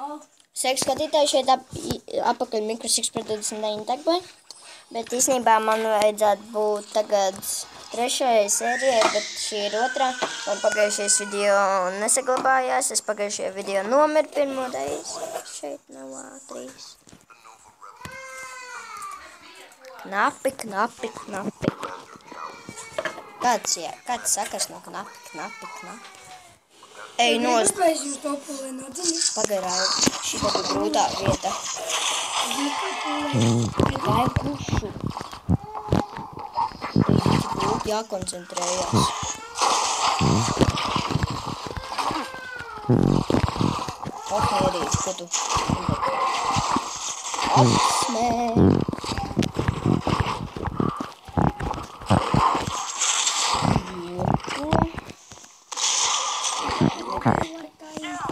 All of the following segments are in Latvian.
Sveiki, skatītāji, šeit apakaļ Mikrosiks par 29 tagad. Bet īstenībā man vajadzētu būt tagad trešajai sērijai, bet šī ir otrā. Man pagājušais video nesaglabājās, es pagājušajā video nomiru pirmo reizi. Šeit nav A3. Knapi. Kāds sakars no knapi. Ej, nost. Pagarāju, šī būtu grūtā vieta. Vai kušu? Tas ir tik grūti jākoncentrējās. Mierīgi, ko tu? Apsmē.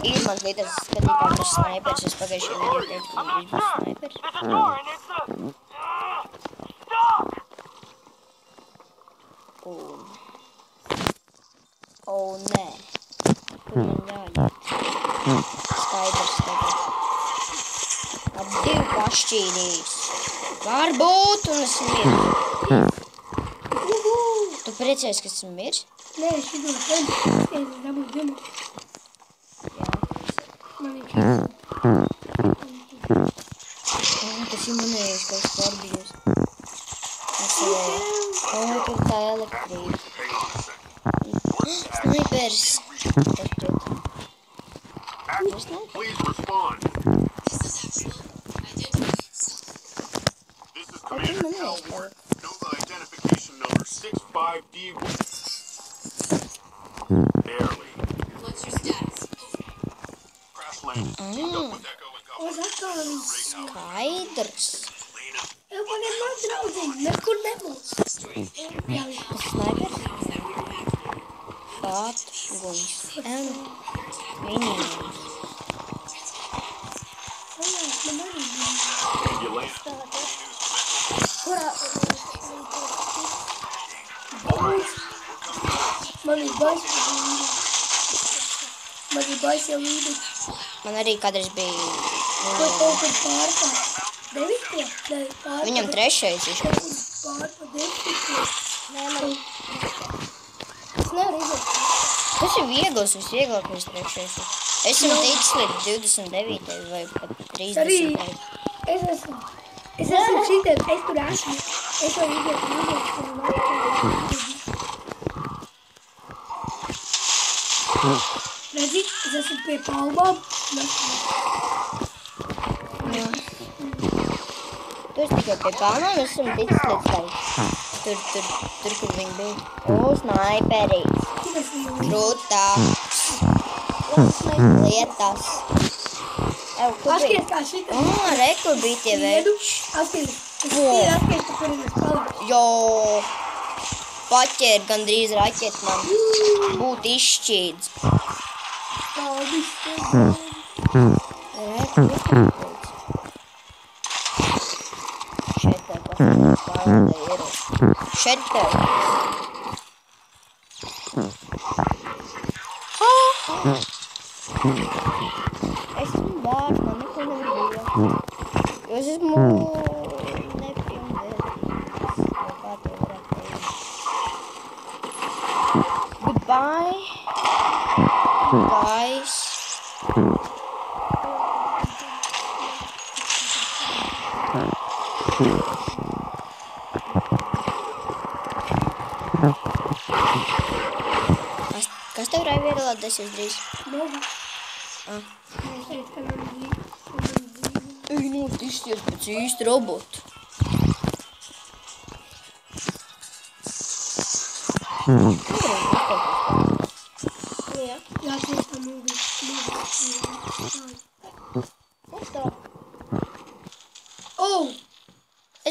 Ir mans līderis skatītājs ir snaipers, es pagājušajā video teicu, ka viņš būs snaipers. Nē. Kur man jāiet? Skaidrs tagad. Ap divi pašķīrīs. Varbūt, un es miru. Tu priecājies, ka esmu mirs? Nē, šito es dabūt dimu. Tas ir manējais kaut kas pārbijos. Tur tā elektrība. Snaipers. Skaidrs. Man ir mans draudziņi, nekur nebūs. Snaipers. Guns. Viņiem. Man ir bais jau līdzi. Man arī kādreiz bija... To kaut kur pārpār. 9. Pārpār. Viņam trešais ir. Pārpār 9. Nē, man... Es nevaru izēt. Tas ir viegls, visvieglākais trešais ir. Esam ticis līdz 29. vai pat 30. Arī es esmu šitien, es tur esmu. Es varu izēt. Redzi, es esmu pie palmām. Tu esi tikai pie palmām, es esmu ticis līdz tai. Tur, kur viņi bija. Snaiperīs. Krūtāks. Lietas. Paskaties, kā šitien. Rekur bija tie veči. Paskaties, ka tur ir palīdz. Jo, paķēri gandrīz raķeti man būtu izšķīdz. Paldies. Šeit tev pārādē ir. Šeit tev. Es esmu bārds, man neko nevar. Jo es esmu nepilnvērtīgs. Kā to varētu teikt. Goodbye. Guys. Kas tev rai ierelādēsies drīz? Nova. Ej, izties pēc īsti robotu. Jā, tieši tā mūgī.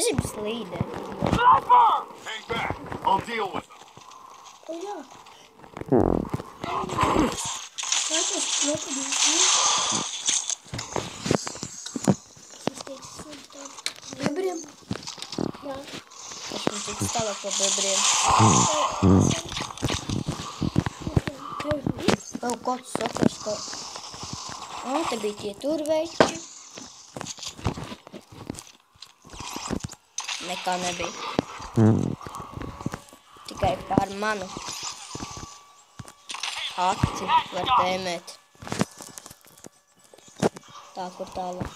Es gribu slīdēt. Hang back. I'll deal with them. Jā. Kā tas krokodils? Bebriem? Jā. Es man tiks tālāk pa bebriem. Kaut kāds sakars, ka... O, te bija tie turveči. Nekā nebija. Tikai pār manu aci var tēmēt. Tā, kur tālāk.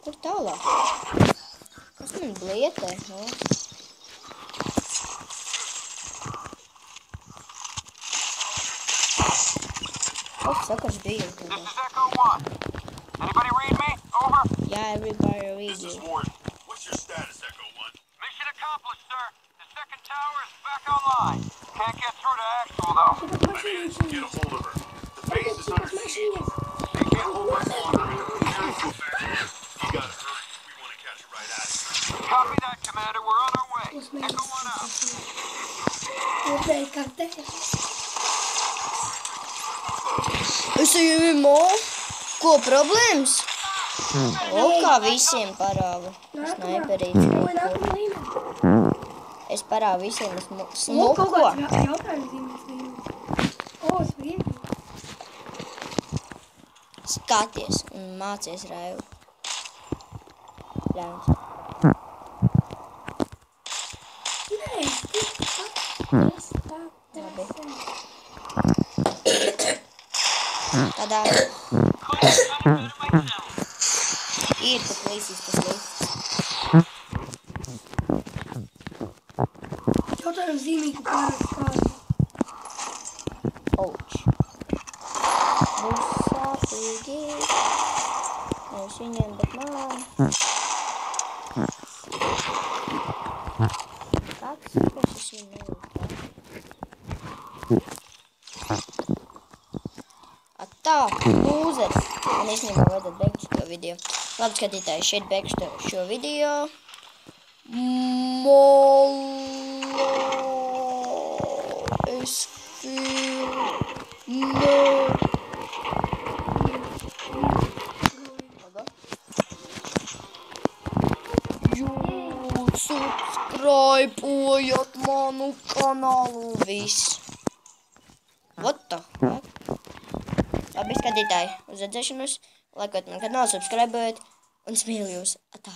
Kur tālāk? Kas man blietē? No? Sakars bija. This is Echo 1. Anybody read me? Over. Yeah, everybody read This is you. Warden. What's your status, Echo 1? Mission accomplished, sir. The second tower is back online. Can't get through to Actual, though. Get a hold of her. The base is under siege. They can't hold much longer and the repairs will fast. You gotta hurry. We want to catch her right out of here. Copy that, Commander. We're on our way. Echo 1 out. Comprei carteira. Es ejamā? Ko problēmas? O, kā visiem parāva. Snaiperīts. Es parāvu visiem smuko. Skaties un mācies Raivu. Ļauns. Labi. Tādā ir pat līdzīs tas līdzis. Jautājumu zīmīgu pārāk. Ouch. Būs sāpīgi. Nevis viņiem, bet man. Kāds es viņu nevilku? Tā, lūzeri. Man īstenībā vajadzētu beigt šo video. Labi, skatītāji, šeit beigšu šo video. Molo. Es filmu. Jūs subscribe-ojat manu kanālu viss. What the fuck? Labi, skatītāji, uz redzēšanos, laikot man kanālu, subscribe-ojat un smīlu jūs. Atā.